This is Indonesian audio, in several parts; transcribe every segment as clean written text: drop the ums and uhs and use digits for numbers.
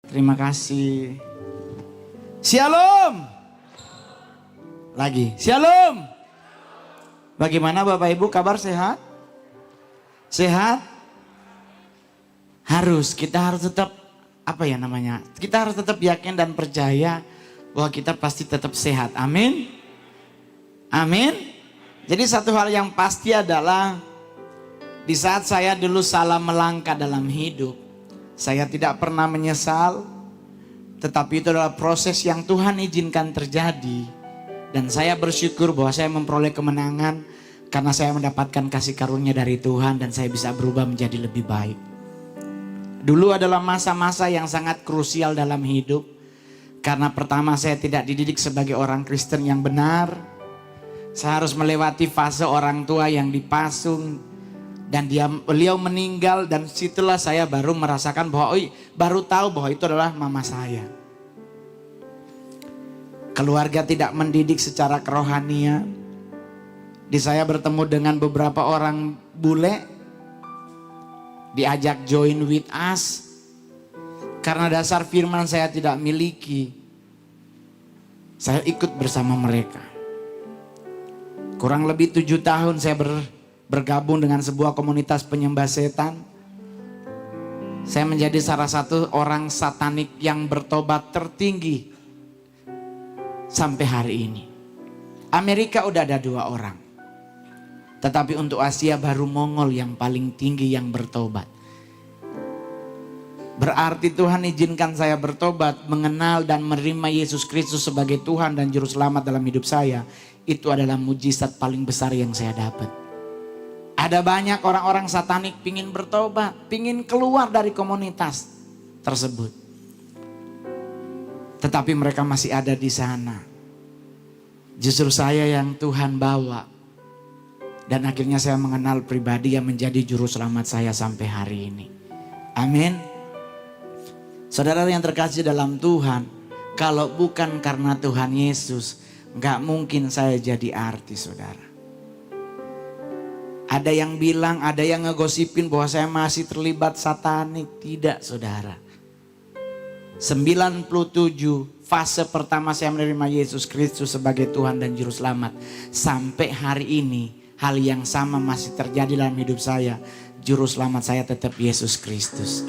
Terima kasih. Shalom. Lagi. Shalom. Bagaimana Bapak Ibu, kabar sehat? Sehat? Kita harus tetap kita harus tetap yakin dan percaya bahwa kita pasti tetap sehat. Amin. Amin. Jadi satu hal yang pasti adalah di saat saya dulu salah melangkah dalam hidup, saya tidak pernah menyesal, tetapi itu adalah proses yang Tuhan izinkan terjadi. Dan saya bersyukur bahwa saya memperoleh kemenangan karena saya mendapatkan kasih karunia dari Tuhan dan saya bisa berubah menjadi lebih baik. Dulu adalah masa-masa yang sangat krusial dalam hidup. Karena pertama saya tidak dididik sebagai orang Kristen yang benar. Saya harus melewati fase orang tua yang dipasung. Dan beliau meninggal dan situlah saya baru merasakan bahwa baru tahu bahwa itu adalah mama saya. Keluarga tidak mendidik secara kerohanian. Di saya bertemu dengan beberapa orang bule. Diajak join with us. Karena dasar firman saya tidak miliki. Saya ikut bersama mereka. Kurang lebih 7 tahun saya bergabung dengan sebuah komunitas penyembah setan. Saya menjadi salah satu orang satanik yang bertobat tertinggi sampai hari ini. Amerika udah ada 2 orang. Tetapi untuk Asia baru Mongol yang paling tinggi yang bertobat. Berarti Tuhan izinkan saya bertobat, mengenal dan menerima Yesus Kristus sebagai Tuhan dan Juru Selamat dalam hidup saya. Itu adalah mujizat paling besar yang saya dapat. Ada banyak orang-orang satanik pingin bertobat, pingin keluar dari komunitas tersebut. Tetapi mereka masih ada di sana. Justru saya yang Tuhan bawa. Dan akhirnya saya mengenal pribadi yang menjadi juru selamat saya sampai hari ini. Amin. Saudara yang terkasih dalam Tuhan, kalau bukan karena Tuhan Yesus, gak mungkin saya jadi artis, saudara. Ada yang bilang, ada yang ngegosipin bahwa saya masih terlibat satanik. Tidak, saudara. 97 fase pertama saya menerima Yesus Kristus sebagai Tuhan dan Juru Selamat. Sampai hari ini, hal yang sama masih terjadi dalam hidup saya. Juru selamat saya tetap Yesus Kristus.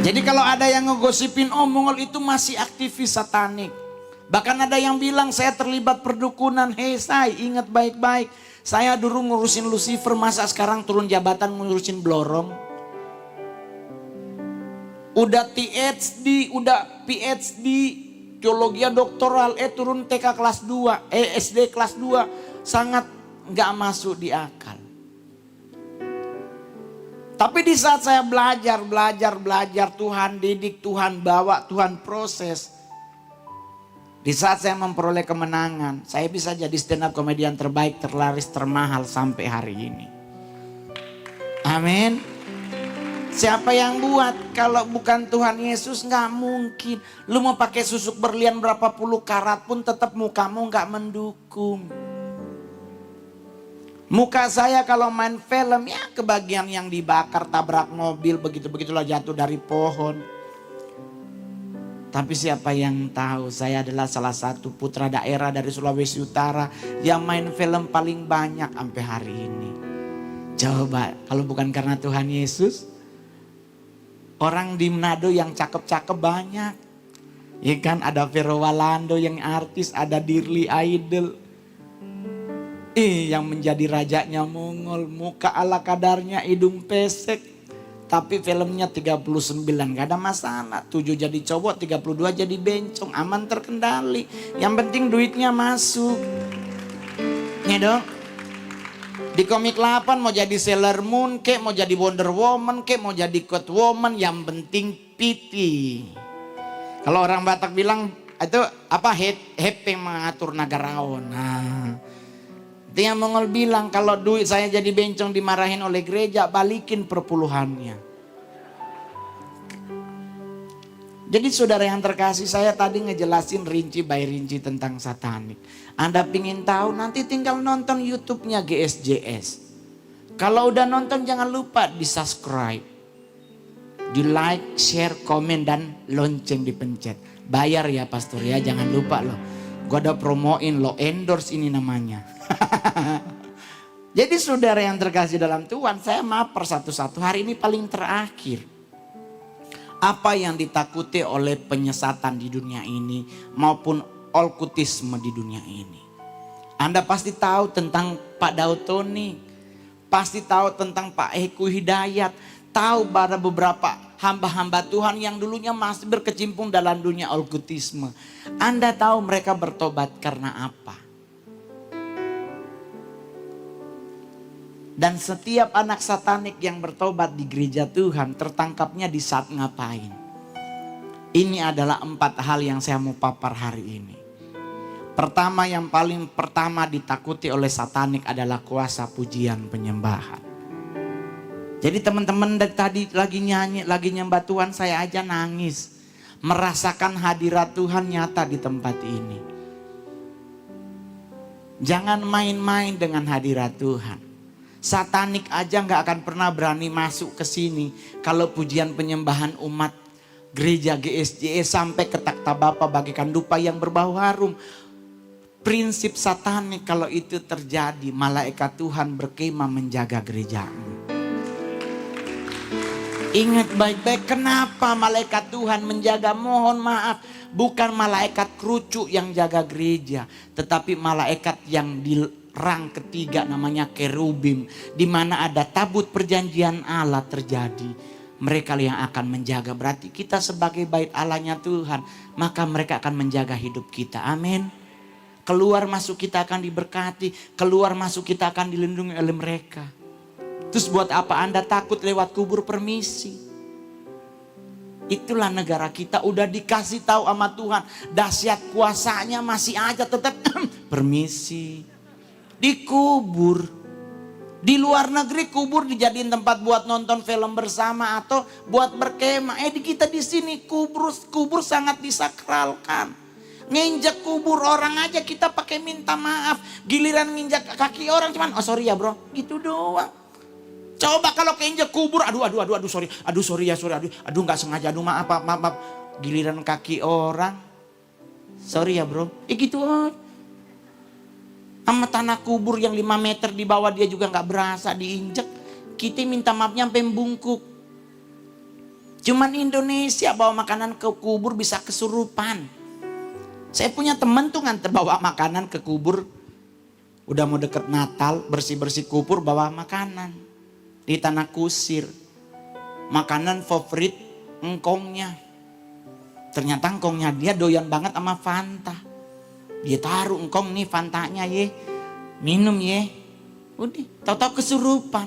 Jadi kalau ada yang ngegosipin, Mongol itu masih aktivis satanik. Bahkan ada yang bilang saya terlibat perdukunan. Hei, saya ingat baik-baik. Saya dulu ngurusin Lucifer, masa sekarang turun jabatan ngurusin Blorong. Udah PhD, teologi doktoral, turun TK kelas 2, SD kelas 2, sangat gak masuk di akal. Tapi di saat saya belajar, Tuhan didik, Tuhan bawa, Tuhan proses. Di saat saya memperoleh kemenangan, saya bisa jadi stand up komedian terbaik, terlaris, termahal sampai hari ini. Amin. Siapa yang buat? Kalau bukan Tuhan Yesus gak mungkin. Lu mau pakai susuk berlian berapa puluh karat pun tetap mukamu gak mendukung. Muka saya kalau main film ya kebagian yang dibakar, tabrak mobil, begitu-begitulah jatuh dari pohon. Tapi siapa yang tahu saya adalah salah satu putra daerah dari Sulawesi Utara yang main film paling banyak sampai hari ini. Coba kalau bukan karena Tuhan Yesus. Orang di Manado yang cakep-cakep banyak. Ya kan, ada Vero Walando yang artis, ada Dirli Idol. Yang menjadi rajanya Mongol, muka ala kadarnya, hidung pesek. Tapi filmnya 39, gak ada masalah. 7 jadi cowok, 32 jadi bencong, aman terkendali. Yang penting duitnya masuk. Nih dong. Di komik 8 mau jadi Sailor Moon, kek mau jadi Wonder Woman, kek mau jadi Catwoman, yang penting piti. Kalau orang Batak bilang itu apa, hepeng mengatur nagaraon. Nah, itu yang Mongol bilang kalau duit saya jadi bencong dimarahin oleh gereja, balikin perpuluhannya. Jadi saudara yang terkasih, saya tadi ngejelasin rinci by rinci tentang satanik. Anda pingin tahu, nanti tinggal nonton YouTube-nya GSJS. Kalau udah nonton jangan lupa di subscribe. Di like, share, komen, dan lonceng dipencet. Bayar ya pastor ya, jangan lupa loh. Gue ada promoin lo, endorse ini namanya. Jadi saudara yang terkasih dalam Tuhan, saya maper satu-satu, hari ini paling terakhir. Apa yang ditakuti oleh penyesatan di dunia ini maupun okkultisme di dunia ini. Anda pasti tahu tentang Pak Daud Tony, pasti tahu tentang Pak Eko Hidayat, tahu pada beberapa hamba-hamba Tuhan yang dulunya masih berkecimpung dalam dunia okkultisme. Anda tahu mereka bertobat karena apa? Dan setiap anak satanik yang bertobat di gereja Tuhan tertangkapnya di saat ngapain? Ini adalah 4 hal yang saya mau papar hari ini. Pertama, yang paling pertama ditakuti oleh satanik adalah kuasa pujian penyembahan. Jadi teman-teman dari tadi lagi nyanyi, lagi nyembah Tuhan, saya aja nangis. Merasakan hadirat Tuhan nyata di tempat ini. Jangan main-main dengan hadirat Tuhan. Satanik aja gak akan pernah berani masuk ke sini kalau pujian penyembahan umat gereja GSJE sampai ke takhta Bapa bagikan dupa yang berbau harum. Prinsip satanik kalau itu terjadi, malaikat Tuhan berkemah menjaga gerejamu. Ingat baik-baik kenapa malaikat Tuhan menjaga, mohon maaf. Bukan malaikat kerucuk yang jaga gereja, tetapi malaikat yang di rang ketiga namanya kerubim, di mana ada tabut perjanjian Allah terjadi. Mereka yang akan menjaga, berarti kita sebagai bait Allahnya Tuhan, maka mereka akan menjaga hidup kita. Amin. Keluar masuk kita akan diberkati, keluar masuk kita akan dilindungi oleh mereka. Terus buat apa Anda takut lewat kubur? Permisi. Itulah negara kita, udah dikasih tahu sama Tuhan, dahsyat kuasanya masih aja tetap permisi. Dikubur. Di luar negeri kubur dijadiin tempat buat nonton film bersama atau buat berkemah. Di kita di sini kubur sangat disakralkan. Nginjek kubur orang aja kita pakai minta maaf. Giliran nginjek kaki orang cuman sorry ya bro, gitu doang. Coba kalau keinjek kubur, aduh sorry ya, nggak sengaja, maaf. Giliran kaki orang, sorry ya bro, gitu aja. Sama tanah kubur yang 5 meter di bawah dia juga gak berasa diinjek. Kita minta maafnya sampai bungkuk. Cuman Indonesia bawa makanan ke kubur bisa kesurupan. Saya punya teman tuh nganter bawa makanan ke kubur. Udah mau deket Natal, bersih-bersih kubur bawa makanan. Di tanah kusir. Makanan favorit engkongnya. Ternyata engkongnya dia doyan banget sama Fanta. Dia taruh engkong nih Fantanya ye. Minum ye. Udah, tahu-tahu kesurupan.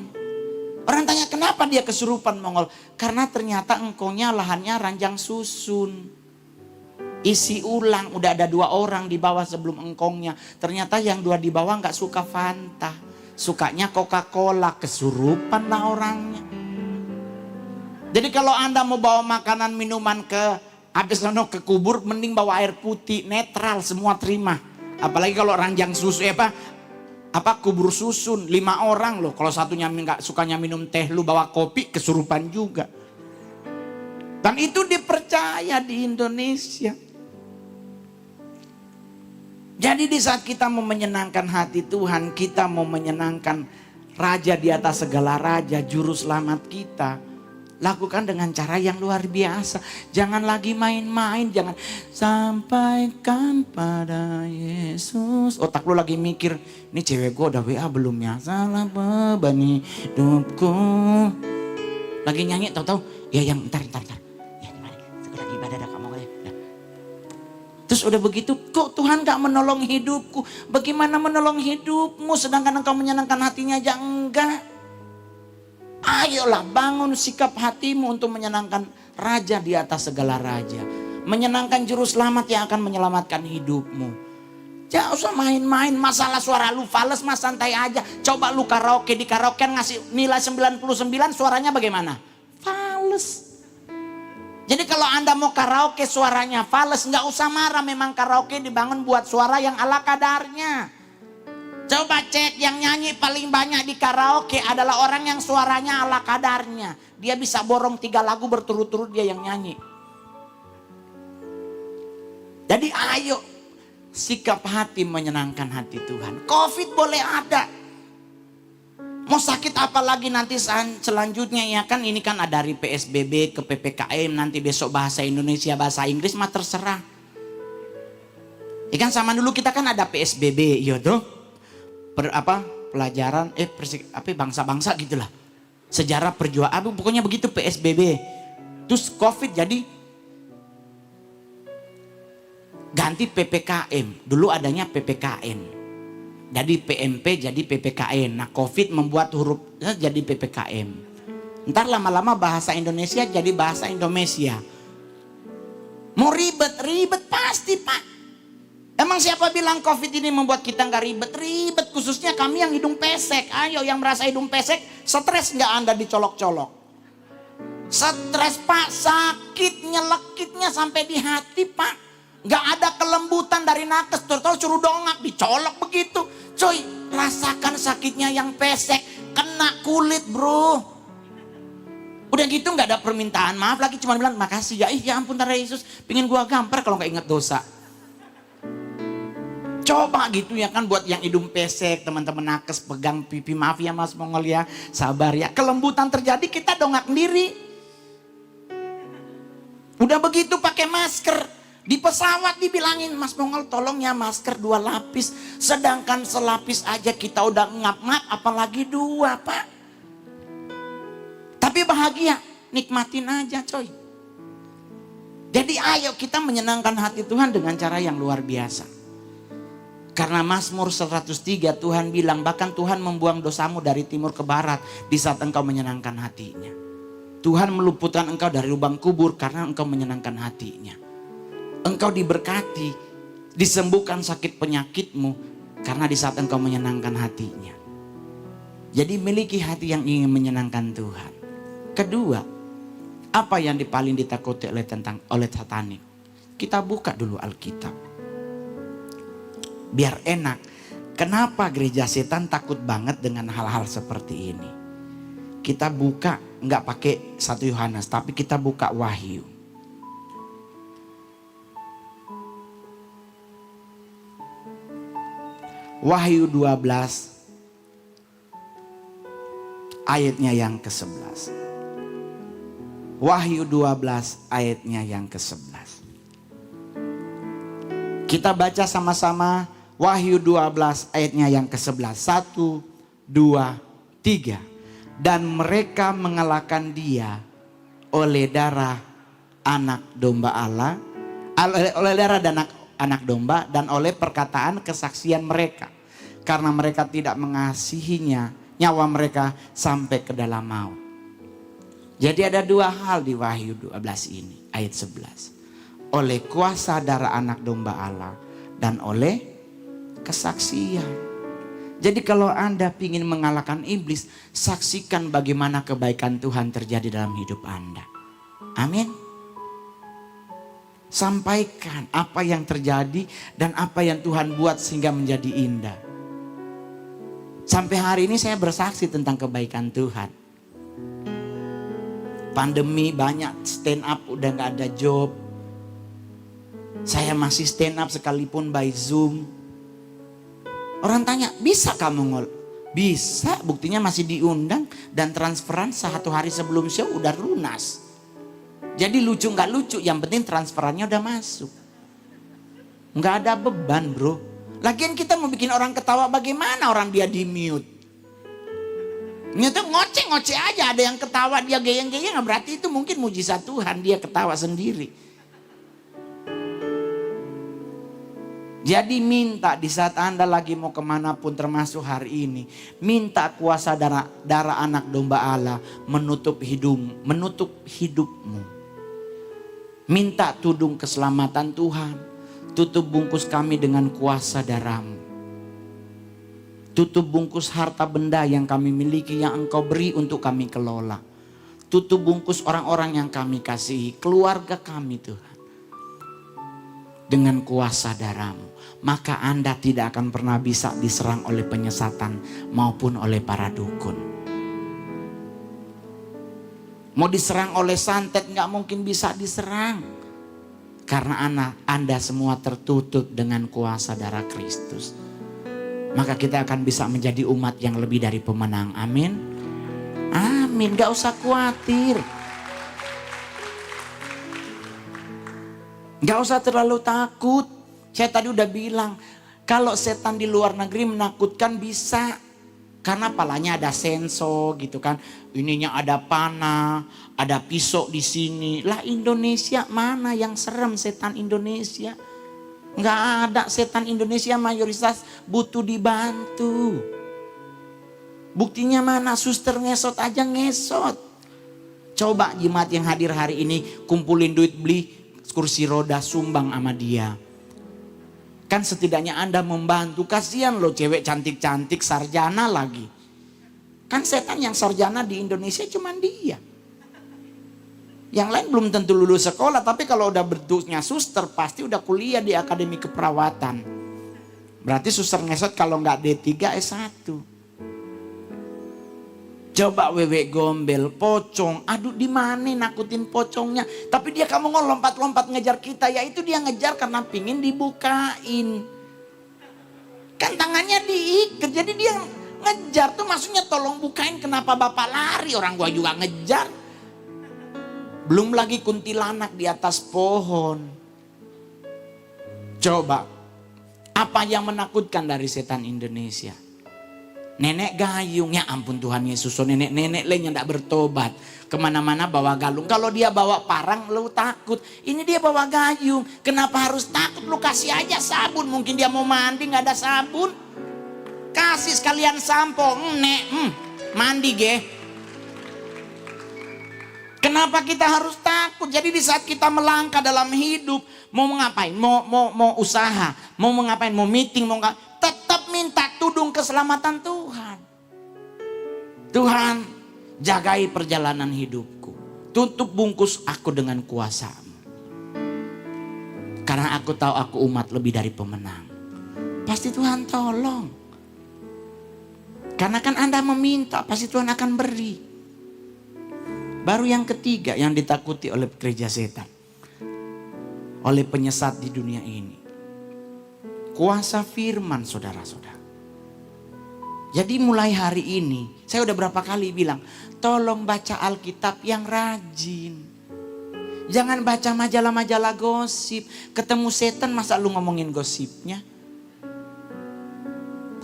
Orang tanya kenapa dia kesurupan Mongol? Karena ternyata engkongnya lahannya ranjang susun. Isi ulang, udah ada 2 orang di bawah sebelum engkongnya. Ternyata yang 2 di bawah gak suka Fanta. Sukanya Coca-Cola, kesurupan lah orangnya. Jadi kalau Anda mau bawa makanan minuman habis ke kubur, mending bawa air putih, netral, semua terima. Apalagi kalau ranjang susu, kubur susun, 5 orang loh. Kalau satunya nggak sukanya minum teh, lu bawa kopi, kesurupan juga. Dan itu dipercaya di Indonesia. Jadi di saat kita mau menyenangkan hati Tuhan, kita mau menyenangkan Raja di atas segala raja, Juru Selamat kita. Lakukan dengan cara yang luar biasa. Jangan lagi main-main. Jangan sampaikan pada Yesus. Otak lu lagi mikir, ini cewek gue udah WA belum ya? Salah beban hidupku. Lagi nyanyi tahu-tahu. Ya yang ntar. Ya gimana? Sekarang lagi ibadah dah kamu ya. Terus udah begitu, kok Tuhan gak menolong hidupku? Bagaimana menolong hidupmu sedangkan engkau menyenangkan hatinya aja enggak? Ayolah bangun sikap hatimu untuk menyenangkan Raja di atas segala raja. Menyenangkan Juru Selamat yang akan menyelamatkan hidupmu. Jangan usah main-main, masalah suara lu fales mas, santai aja. Coba lu karaoke, di karaoke ngasih nilai 99, suaranya bagaimana? Fales. Jadi kalau Anda mau karaoke suaranya fales, nggak usah marah, memang karaoke dibangun buat suara yang ala kadarnya. Coba cek, yang nyanyi paling banyak di karaoke adalah orang yang suaranya ala kadarnya. Dia bisa borong 3 lagu berturut-turut dia yang nyanyi. Jadi ayo sikap hati menyenangkan hati Tuhan. Covid boleh ada. Mau sakit apa lagi nanti selanjutnya ya kan, ini kan ada dari PSBB ke PPKM, nanti besok bahasa Indonesia, bahasa Inggris mah terserah. Ikan sama dulu kita kan ada PSBB, ya tuh. Pelajaran bangsa-bangsa gitulah. Sejarah perjuangan, pokoknya begitu PSBB. Terus Covid jadi ganti PPKM. Dulu adanya PPKN. Jadi PMP jadi PPKN. Nah Covid membuat hurufnya jadi PPKM. Ntar lama-lama bahasa Indonesia jadi bahasa Indonesia. Mau ribet pasti Pak. Emang siapa bilang Covid ini membuat kita nggak ribet? Khususnya kami yang hidung pesek. Ayo yang merasa hidung pesek, stres nggak Anda dicolok-colok? Stres Pak, sakit nyelekitnya sampai di hati Pak. Nggak ada kelembutan dari nakes, terus suruh dongak, dicolok begitu. Coy, rasakan sakitnya yang pesek, kena kulit bro. Udah gitu nggak ada permintaan maaf lagi, cuma bilang makasih ya, ya ampun Tuhan Yesus, pingin gua gampar kalau nggak ingat dosa. Coba gitu ya kan, buat yang hidung pesek, teman-teman nakes pegang pipi, maaf ya Mas Mongol ya, sabar ya. Kelembutan terjadi kita dongak sendiri. Udah begitu pakai masker. Di pesawat dibilangin Mas Mongol tolong ya masker 2 lapis. Sedangkan selapis aja kita udah ngap-ngap apalagi 2 Pak. Tapi bahagia, nikmatin aja coy. Jadi ayo kita menyenangkan hati Tuhan dengan cara yang luar biasa. Karena Mazmur 103 Tuhan bilang bahkan Tuhan membuang dosamu dari timur ke barat di saat engkau menyenangkan hatinya. Tuhan meluputkan engkau dari lubang kubur karena engkau menyenangkan hatinya. Engkau diberkati, disembuhkan sakit penyakitmu karena di saat engkau menyenangkan hatinya. Jadi miliki hati yang ingin menyenangkan Tuhan. Kedua, apa yang paling ditakuti oleh satanik? Kita buka dulu Alkitab. Biar enak. Kenapa gereja setan takut banget dengan hal-hal seperti ini? Kita buka, nggak pakai 1 Yohanes, tapi kita buka Wahyu. Wahyu 12 ayatnya yang ke-11. Wahyu 12 ayatnya yang ke-11. Kita baca sama-sama Wahyu 12 ayatnya yang ke-11. 1, 2, 3. Dan mereka mengalahkan dia oleh darah anak domba Allah, oleh darah dan anak domba dan oleh perkataan kesaksian mereka. Karena mereka tidak mengasihinya, nyawa mereka sampai ke dalam maut. Jadi ada 2 hal di Wahyu 12 ini, ayat 11. Oleh kuasa darah anak domba Allah dan oleh kesaksian. Jadi kalau Anda ingin mengalahkan iblis, saksikan bagaimana kebaikan Tuhan terjadi dalam hidup Anda. Amin. Sampaikan apa yang terjadi dan apa yang Tuhan buat sehingga menjadi indah. Sampai hari ini saya bersaksi tentang kebaikan Tuhan. Pandemi banyak stand up udah gak ada job. Saya masih stand up sekalipun by Zoom. Orang tanya, bisa kamu ngol? Bisa, buktinya masih diundang dan transferan 1 hari sebelum show udah lunas. Jadi lucu gak lucu, yang penting transferannya udah masuk. Gak ada beban bro. Lagian kita mau bikin orang ketawa bagaimana orang dia di mute. Itu ngoceh-ngoceh aja, ada yang ketawa dia geyeng-geyeng, berarti itu mungkin mujizat Tuhan, dia ketawa sendiri. Jadi minta di saat Anda lagi mau kemanapun termasuk hari ini. Minta kuasa darah anak domba Allah menutup hidupmu. Minta tudung keselamatan Tuhan. Tutup bungkus kami dengan kuasa darah-Mu. Tutup bungkus harta benda yang kami miliki yang Engkau beri untuk kami kelola. Tutup bungkus orang-orang yang kami kasihi, keluarga kami Tuhan. dengan kuasa darah-Mu, maka Anda tidak akan pernah bisa diserang oleh penyesatan maupun oleh para dukun. Mau diserang oleh santet nggak mungkin bisa diserang. Karena Anda semua tertutup dengan kuasa darah Kristus. Maka kita akan bisa menjadi umat yang lebih dari pemenang. Amin. Amin. Gak usah khawatir. Gak usah terlalu takut. Saya tadi udah bilang, kalau setan di luar negeri menakutkan bisa. Karena palanya ada senso gitu kan. Ininya ada panah, ada pisau di sini. Lah Indonesia mana yang serem setan Indonesia? Nggak ada, setan Indonesia mayoritas butuh dibantu. Buktinya mana? Suster ngesot aja ngesot. Coba jemaat yang hadir hari ini kumpulin duit beli kursi roda sumbang sama dia. Kan setidaknya Anda membantu. Kasihan loh cewek cantik-cantik sarjana lagi. Kan setan yang sarjana di Indonesia cuma dia. Yang lain belum tentu lulus sekolah. Tapi kalau udah bentuknya suster pasti udah kuliah di akademi keperawatan. Berarti suster ngesot kalau nggak D3 S1. Coba wewe gombel, pocong. Aduh di mana nakutin pocongnya. Tapi dia kamu lompat-lompat ngejar kita. Ya itu dia ngejar karena pingin dibukain. Kan tangannya diikat. Jadi dia ngejar tuh maksudnya tolong bukain. Kenapa bapak lari? Orang gua juga ngejar. Belum lagi kuntilanak di atas pohon. Coba. Apa yang menakutkan dari setan Indonesia? Nenek gayung, ya ampun Tuhan Yesus, nenek-nenek lainnya tidak bertobat. Kemana-mana bawa galung, kalau dia bawa parang lu takut. Ini dia bawa gayung, kenapa harus takut? Lu kasih aja sabun, mungkin dia mau mandi gak ada sabun. Kasih sekalian sampo, mandi ge. Kenapa kita harus takut? Jadi di saat kita melangkah dalam hidup, mau ngapain? Mau usaha, mau ngapain? Mau meeting, mau ngapain? Tetap minta tudung keselamatan Tuhan. Tuhan, jagai perjalanan hidupku. Tutup bungkus aku dengan kuasa-Mu. Karena aku tahu aku umat lebih dari pemenang. Pasti Tuhan tolong. Karena kan Anda meminta, pasti Tuhan akan beri. Baru yang ketiga yang ditakuti oleh gereja setan. Oleh penyesat di dunia ini. Kuasa firman saudara-saudara. Jadi mulai hari ini, saya udah berapa kali bilang, tolong baca Alkitab yang rajin. Jangan baca majalah-majalah gosip. Ketemu setan masa lu ngomongin gosipnya?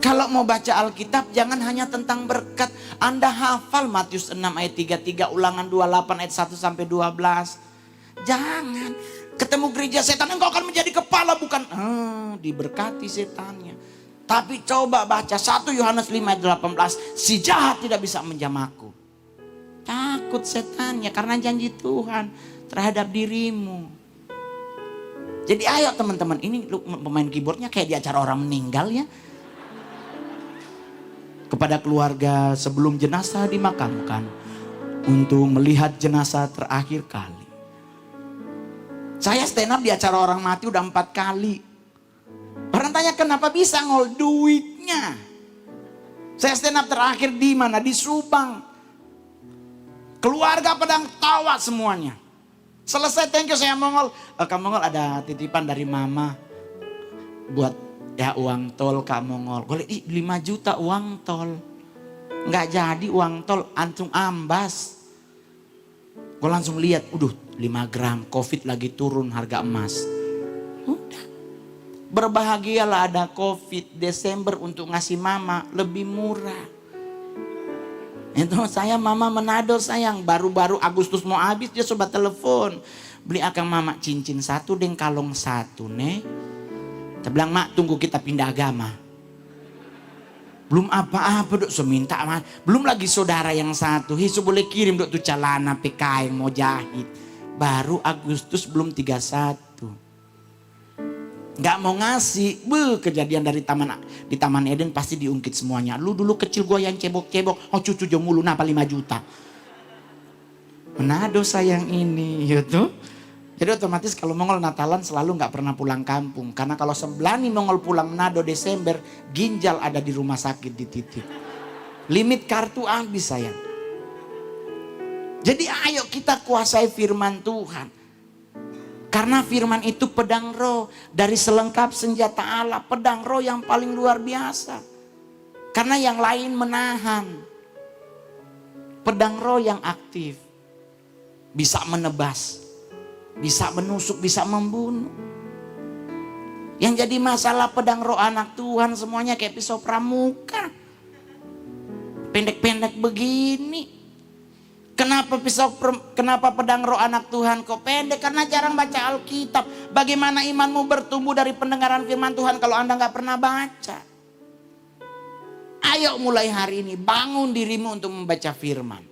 Kalau mau baca Alkitab jangan hanya tentang berkat. Anda hafal Matius 6 ayat 33, Ulangan 28 ayat 1 sampai 12. Jangan. Ketemu gereja setan, engkau akan menjadi kepala, bukan diberkati setannya. Tapi coba baca 1 Yohanes 5 ayat 18, si jahat tidak bisa menjamahku. Takut setannya karena janji Tuhan terhadap dirimu. Jadi ayo teman-teman, ini pemain keyboardnya kayak di acara orang meninggal ya. Kepada keluarga sebelum jenazah dimakamkan, untuk melihat jenazah terakhir kali. Saya stand up di acara orang mati udah 4 kali. Orang tanya kenapa bisa ngol duitnya. Saya stand up terakhir di mana? Di Subang. Keluarga pada tawa semuanya. Selesai thank you saya mongol. Kak Mongol ada titipan dari mama. Buat ya uang tol Kak Mongol. Gue lihat 5 juta uang tol. Nggak jadi uang tol antum ambas. Gue langsung lihat, 5 gram, Covid lagi turun harga emas. Udah. Berbahagialah ada Covid, Desember untuk ngasih mama lebih murah. Itu saya mama Manado sayang, baru-baru Agustus mau habis dia coba telepon. Beli akang mama cincin 1 dan kalung 1 nih. Saya bilang mak tunggu kita pindah agama. Belum apa-apa dok, seminta mas. Belum lagi saudara yang satu, Hisu boleh kirim dok tuh celana PKI mau jahit. Baru Agustus belum 31. Gak mau ngasih, kejadian dari di Taman Eden pasti diungkit semuanya. Lu dulu kecil gua yang cebok-cebok, cucu jomulu napa 5 juta. Manado sayang ini, gitu. Jadi otomatis kalau Mongol Natalan selalu nggak pernah pulang kampung. Karena kalau sebelani Mongol pulang Manado Desember, ginjal ada di rumah sakit dititip. Limit kartu habis sayang. Jadi ayo kita kuasai firman Tuhan. Karena firman itu pedang roh. Dari selengkap senjata Allah, pedang roh yang paling luar biasa. Karena yang lain menahan. Pedang roh yang aktif. Bisa menebas. Bisa menusuk, bisa membunuh. Yang jadi masalah pedang roh anak Tuhan semuanya kayak pisau pramuka. Pendek-pendek begini. Kenapa pedang roh anak Tuhan kok pendek? Karena jarang baca Alkitab. Bagaimana imanmu bertumbuh dari pendengaran firman Tuhan kalau Anda gak pernah baca? Ayo mulai hari ini bangun dirimu untuk membaca firman.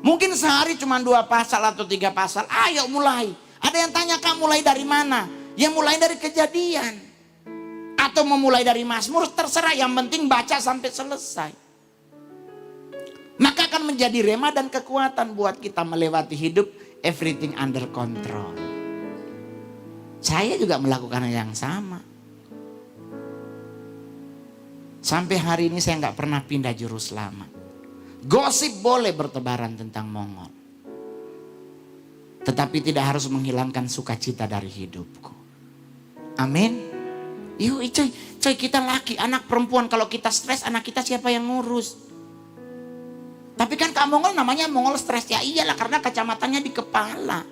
Mungkin sehari cuma 2 pasal atau 3 pasal. Ayo mulai. Ada yang tanya, Kak mulai dari mana? Ya mulai dari Kejadian. Atau memulai dari Mazmur, terserah. Yang penting baca sampai selesai. Maka akan menjadi rema dan kekuatan buat kita melewati hidup everything under control. Saya juga melakukan yang sama. Sampai hari ini saya nggak pernah pindah juru selamat. Gosip boleh bertebaran tentang Mongol. Tetapi tidak harus menghilangkan sukacita dari hidupku. Amin. Yuk coy kita laki, anak perempuan. Kalau kita stres, anak kita siapa yang ngurus? Tapi kan Kak Mongol namanya Mongol stres. Ya iyalah karena kacamatanya di kepala.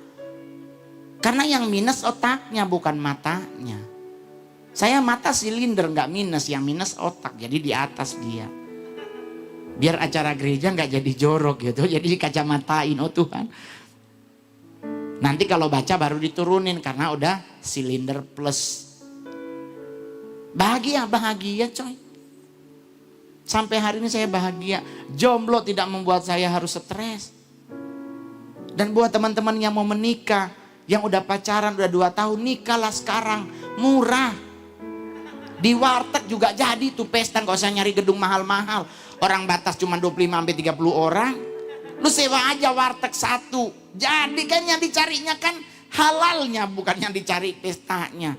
Karena yang minus otaknya bukan matanya. Saya mata silinder nggak minus, yang minus otak. Jadi di atas dia. Biar acara gereja nggak jadi jorok gitu. Jadi dikacamatain, oh Tuhan. Nanti kalau baca baru diturunin karena udah silinder plus. Bahagia coy. Sampai hari ini saya bahagia. Jomblo tidak membuat saya harus stres. Dan buat teman-teman yang mau menikah, yang udah pacaran udah 2 tahun, nikahlah sekarang. Murah. Di warteg juga jadi tuh pesta, gak usah nyari gedung mahal-mahal. Orang batas cuma 25-30 orang. Lu sewa aja warteg 1. Jadi kan yang dicarinya kan halalnya, bukan yang dicari pestanya.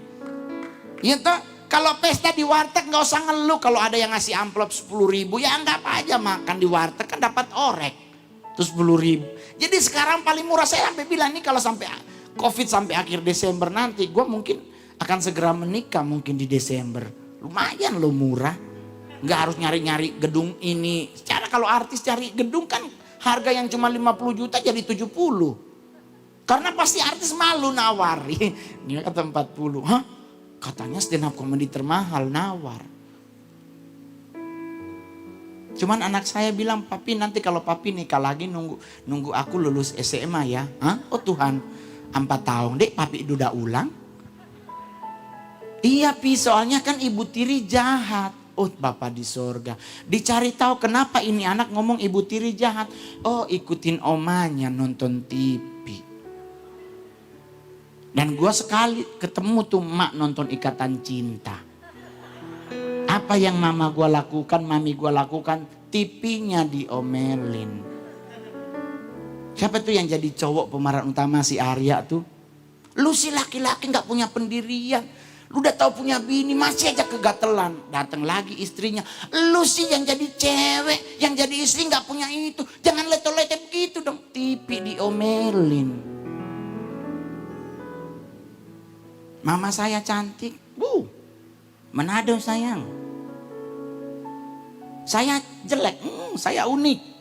Ya toh, kalau pesta di warteg gak usah ngeluh. Kalau ada yang ngasih amplop 10.000, ya anggap aja makan di warteg kan dapat orek. Terus 10.000. Jadi sekarang paling murah, saya sampai bilang nih kalau sampai COVID sampai akhir Desember nanti, gue mungkin akan segera menikah mungkin di Desember. Lumayan lo murah. Nggak harus nyari-nyari gedung ini. Secara kalau artis cari gedung kan harga yang cuma 50 juta jadi 70. Karena pasti artis malu nawari. Ini kata 40. Hah? Katanya stand up comedy termahal, nawar. Cuman anak saya bilang, papi nanti kalau papi nikah lagi nunggu aku lulus SMA ya. Hah? Oh Tuhan, 4 tahun deh papi udah ulang. Iya pi, soalnya kan ibu tiri jahat. Oh Bapak di sorga. Dicari tahu kenapa ini anak ngomong ibu tiri jahat. Oh ikutin omanya nonton TV. Dan gue sekali ketemu tuh mak nonton Ikatan Cinta. Apa yang mama gue lakukan, mami gue lakukan, TV-nya diomelin. Siapa tuh yang jadi cowok pemeran utama si Arya tuh? Lu si laki-laki gak punya pendirian. Lu udah tahu punya bini masih aja kegatelan. Datang lagi istrinya. Lu sih yang jadi cewek, yang jadi istri gak punya itu. Jangan leto-leto begitu dong. TV diomelin. Mama saya cantik. Manado sayang. Saya jelek. Saya unik.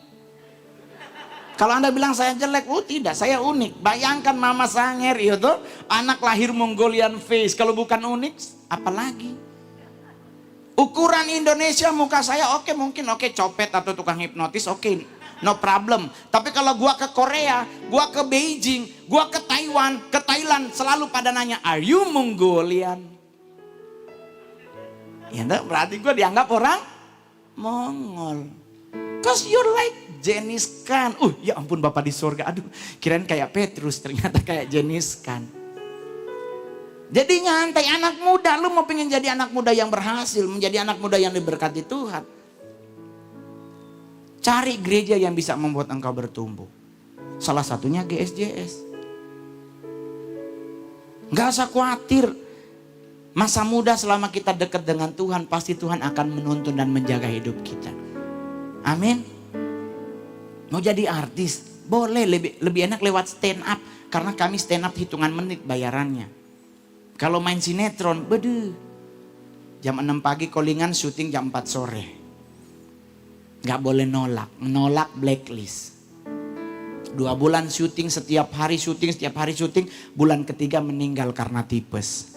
Kalau Anda bilang saya jelek, tidak, saya unik. Bayangkan Mama Sanger itu anak lahir Mongolian face. Kalau bukan unik, apalagi? Ukuran Indonesia muka saya oke, mungkin oke copet atau tukang hipnotis oke, no problem. Tapi kalau gua ke Korea, gua ke Beijing, gua ke Taiwan, ke Thailand, selalu pada nanya, are you Mongolian? Ya berarti gua dianggap orang Mongol. Cause you're like Jenis Khan. Ya ampun Bapak di surga. Aduh, kirain kayak Petrus, ternyata kayak Jenis Khan. Jadi nyantai anak muda. Lu mau pengen jadi anak muda yang berhasil, menjadi anak muda yang diberkati Tuhan. Cari gereja yang bisa membuat engkau bertumbuh. Salah satunya GSJS. Nggak usah khawatir. Masa muda selama kita dekat dengan Tuhan, pasti Tuhan akan menuntun dan menjaga hidup kita. Amin. Mau jadi artis, boleh, lebih enak lewat stand up. Karena kami stand up hitungan menit bayarannya. Kalau main sinetron, beduh. Jam 6 pagi callingan, syuting jam 4 sore. Gak boleh nolak blacklist. 2 bulan syuting, setiap hari syuting. Bulan ketiga meninggal karena tipes.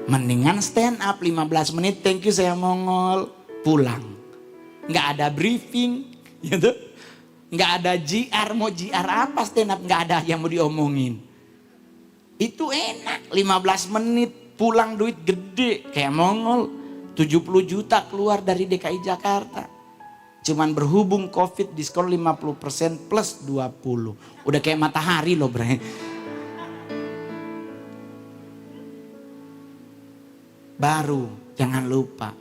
Mendingan stand up 15 menit, thank you saya Mongol, pulang. Gak ada briefing, gitu. Nggak ada JR, mau JR apa stand up, nggak ada yang mau diomongin. Itu enak, 15 menit pulang duit gede kayak Mongol. 70 juta keluar dari DKI Jakarta. Cuman berhubung COVID diskon 50% plus 20. Udah kayak matahari loh bre. Baru jangan lupa,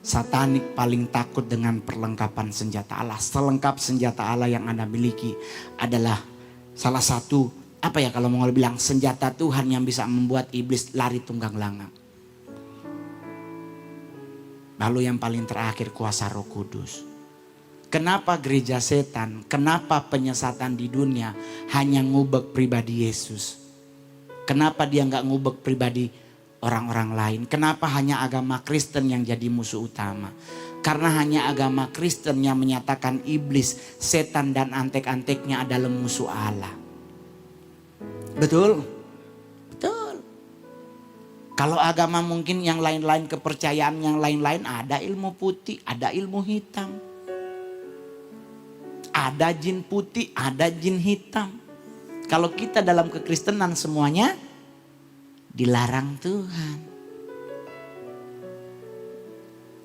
satanik paling takut dengan perlengkapan senjata Allah. Selengkap senjata Allah yang Anda miliki adalah salah satu, apa ya kalau mau bilang, senjata Tuhan yang bisa membuat iblis lari tunggang langgang. Lalu yang paling terakhir, kuasa Roh Kudus. Kenapa gereja setan, kenapa penyesatan di dunia hanya ngubek pribadi Yesus? Kenapa dia nggak ngubek pribadi orang-orang lain? Kenapa hanya agama Kristen yang jadi musuh utama? Karena hanya agama Kristen yang menyatakan iblis, setan dan antek-anteknya adalah musuh Allah. Betul? Betul. Kalau agama mungkin yang lain-lain, kepercayaan yang lain-lain, ada ilmu putih, ada ilmu hitam. Ada jin putih, ada jin hitam. Kalau kita dalam kekristenan semuanya dilarang Tuhan.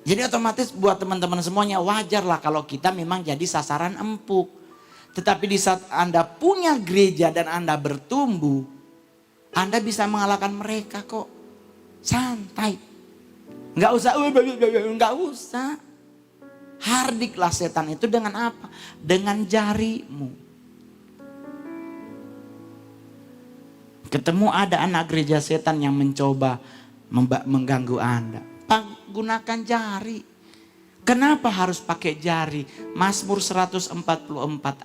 Jadi otomatis buat teman-teman semuanya wajarlah kalau kita memang jadi sasaran empuk. Tetapi di saat Anda punya gereja dan Anda bertumbuh, Anda bisa mengalahkan mereka kok. Santai. Nggak usah. Hardiklah setan itu dengan apa? Dengan jarimu. Ketemu ada anak gereja setan yang mencoba mengganggu Anda. Gunakan jari. Kenapa harus pakai jari? Mazmur 144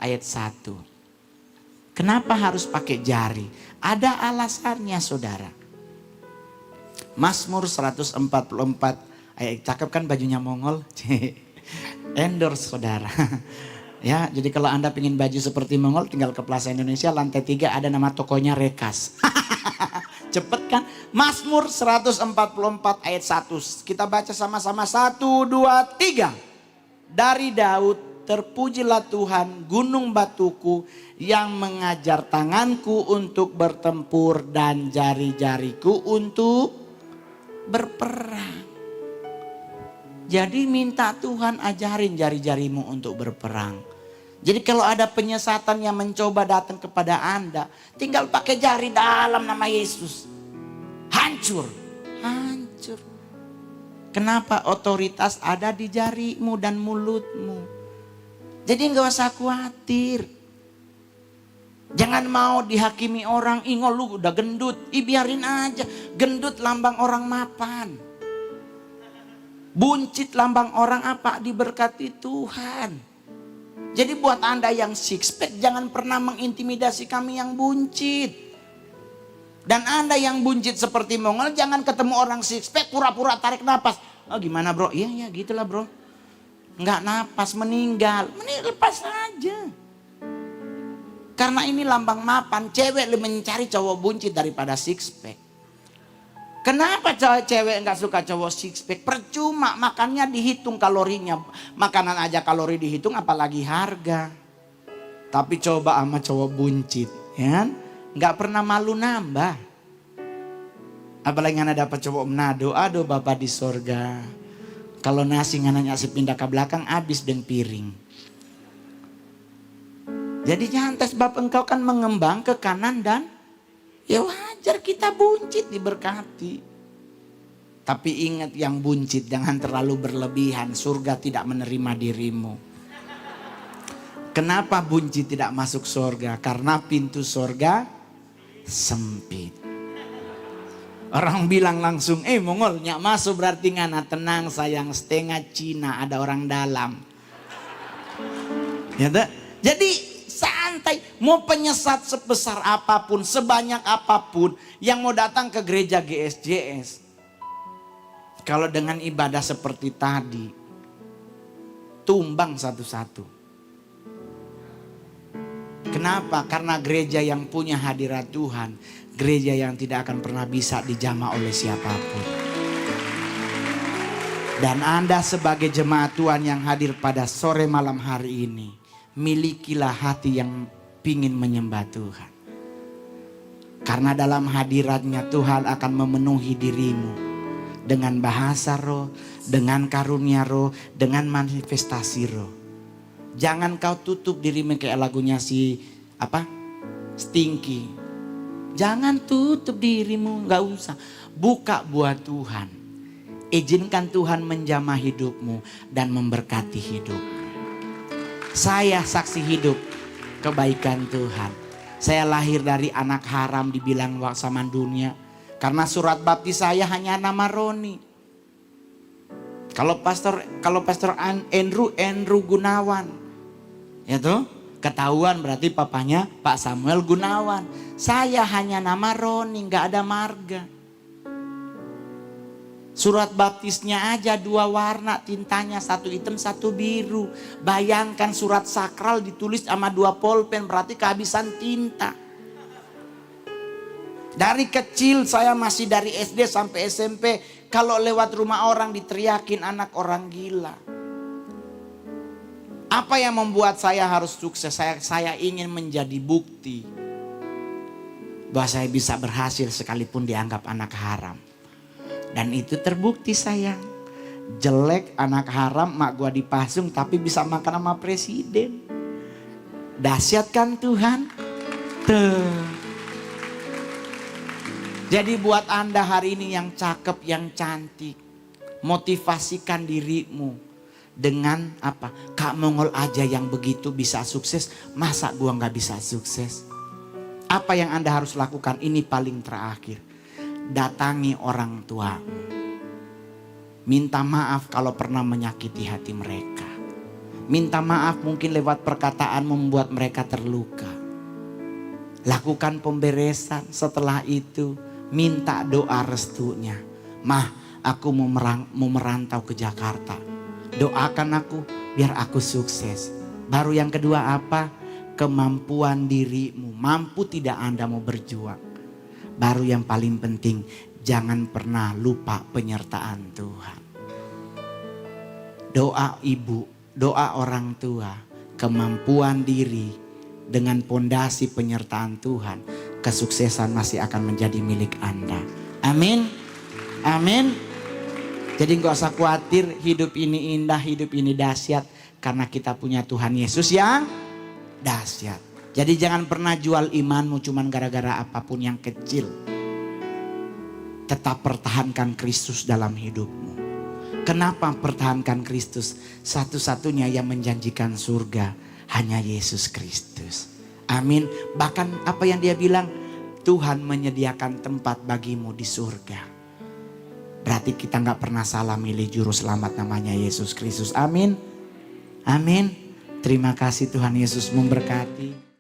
ayat 1. Kenapa harus pakai jari? Ada alasannya saudara. Mazmur 144 ayat, cakep kan bajunya Mongol? Endorse saudara. Ya, jadi kalau Anda pengen baju seperti Mongol, tinggal ke Plaza Indonesia, lantai 3 ada nama tokonya Rekas. Cepet kan? Mazmur 144 ayat 1. Kita baca sama-sama, 1, 2, 3. Dari Daud, terpujilah Tuhan gunung batuku yang mengajar tanganku untuk bertempur dan jari-jariku untuk berperang. Jadi minta Tuhan ajarin jari-jarimu untuk berperang. Jadi kalau ada penyesatan yang mencoba datang kepada Anda, tinggal pakai jari dalam nama Yesus. Hancur. Hancur. Kenapa? Otoritas ada di jarimu dan mulutmu. Jadi nggak usah khawatir. Jangan mau dihakimi orang, ingol lu udah gendut. Biarin aja. Gendut lambang orang mapan. Buncit lambang orang apa? Diberkati Tuhan. Jadi buat Anda yang six pack, jangan pernah mengintimidasi kami yang buncit. Dan Anda yang buncit seperti Mongol, jangan ketemu orang six pack pura-pura tarik napas. Oh gimana bro? Iya gitulah bro. Nggak napas, meninggal. Lepas aja. Karena ini lambang mapan, cewek lebih mencari cowok buncit daripada six pack. Kenapa cewek nggak suka cowok six pack? Percuma, makannya dihitung kalorinya. Makanan aja kalori dihitung, apalagi harga. Tapi coba sama cowok buncit, ya, nggak pernah malu nambah. Apalagi ngana dapat cowok Manado, aduh Bapak di sorga. Kalau nasi ngana ngasih pindah ke belakang, habis dan piring. Jadi nyantai sebab engkau kan mengembang ke kanan dan ya wajar kita buncit diberkati. Tapi ingat yang buncit jangan terlalu berlebihan. Surga tidak menerima dirimu. Kenapa buncit tidak masuk surga? Karena pintu surga sempit. Orang bilang langsung, mongol nyak masuk berarti ngana. Tenang sayang, setengah Cina ada orang dalam. Ya tak? Jadi santai, mau penyesat sebesar apapun, sebanyak apapun yang mau datang ke gereja GSJS. Kalau dengan ibadah seperti tadi, tumbang satu-satu. Kenapa? Karena gereja yang punya hadirat Tuhan, gereja yang tidak akan pernah bisa dijamah oleh siapapun. Dan Anda sebagai jemaat Tuhan yang hadir pada sore malam hari ini, milikilah hati yang pingin menyembah Tuhan. Karena dalam hadiratnya Tuhan akan memenuhi dirimu dengan bahasa roh, dengan karunia roh, dengan manifestasi roh. Jangan kau tutup dirimu kayak lagunya si Stinky. Jangan tutup dirimu, gak usah. Buka buat Tuhan. Izinkan Tuhan menjamah hidupmu dan memberkati hidupmu. Saya saksi hidup kebaikan Tuhan. Saya lahir dari anak haram dibilang waksaman dunia. Karena surat baptis saya hanya nama Roni. Kalau pastor Andrew Gunawan. Ya tuh, ketahuan berarti papanya Pak Samuel Gunawan. Saya hanya nama Roni, nggak ada marga. Surat baptisnya aja 2 warna tintanya, satu hitam satu biru. Bayangkan surat sakral ditulis sama 2 pulpen, berarti kehabisan tinta. Dari kecil saya masih dari SD sampai SMP, kalau lewat rumah orang diteriakin anak orang gila. Apa yang membuat saya harus sukses? Saya ingin menjadi bukti bahwa saya bisa berhasil sekalipun dianggap anak haram. Dan itu terbukti sayang. Jelek anak haram, mak gua dipasung tapi bisa makan sama presiden. Dahsyat kan Tuhan? Tuh. Jadi buat Anda hari ini yang cakep, yang cantik, motivasikan dirimu. Dengan apa? Kak Mongol aja yang begitu bisa sukses, masa gua nggak bisa sukses? Apa yang Anda harus lakukan? Ini paling terakhir. Datangi orang tuamu. Minta maaf kalau pernah menyakiti hati mereka. Minta maaf mungkin lewat perkataan membuat mereka terluka. Lakukan pemberesan. Setelah itu minta doa restunya. Mah, aku mau merantau ke Jakarta. Doakan aku biar aku sukses. Baru yang kedua apa? Kemampuan dirimu. Mampu tidak Anda mau berjuang. Baru yang paling penting, jangan pernah lupa penyertaan Tuhan. Doa ibu, doa orang tua, kemampuan diri dengan pondasi penyertaan Tuhan, kesuksesan masih akan menjadi milik Anda. Amin. Amin. Jadi gak usah khawatir, hidup ini indah, hidup ini dahsyat. Karena kita punya Tuhan Yesus yang dahsyat. Jadi jangan pernah jual imanmu cuman gara-gara apapun yang kecil. Tetap pertahankan Kristus dalam hidupmu. Kenapa pertahankan Kristus? Satu-satunya yang menjanjikan surga hanya Yesus Kristus. Amin. Bahkan apa yang dia bilang? Tuhan menyediakan tempat bagimu di surga. Berarti kita gak pernah salah milih juru selamat namanya Yesus Kristus. Amin. Amin. Terima kasih Tuhan Yesus memberkati.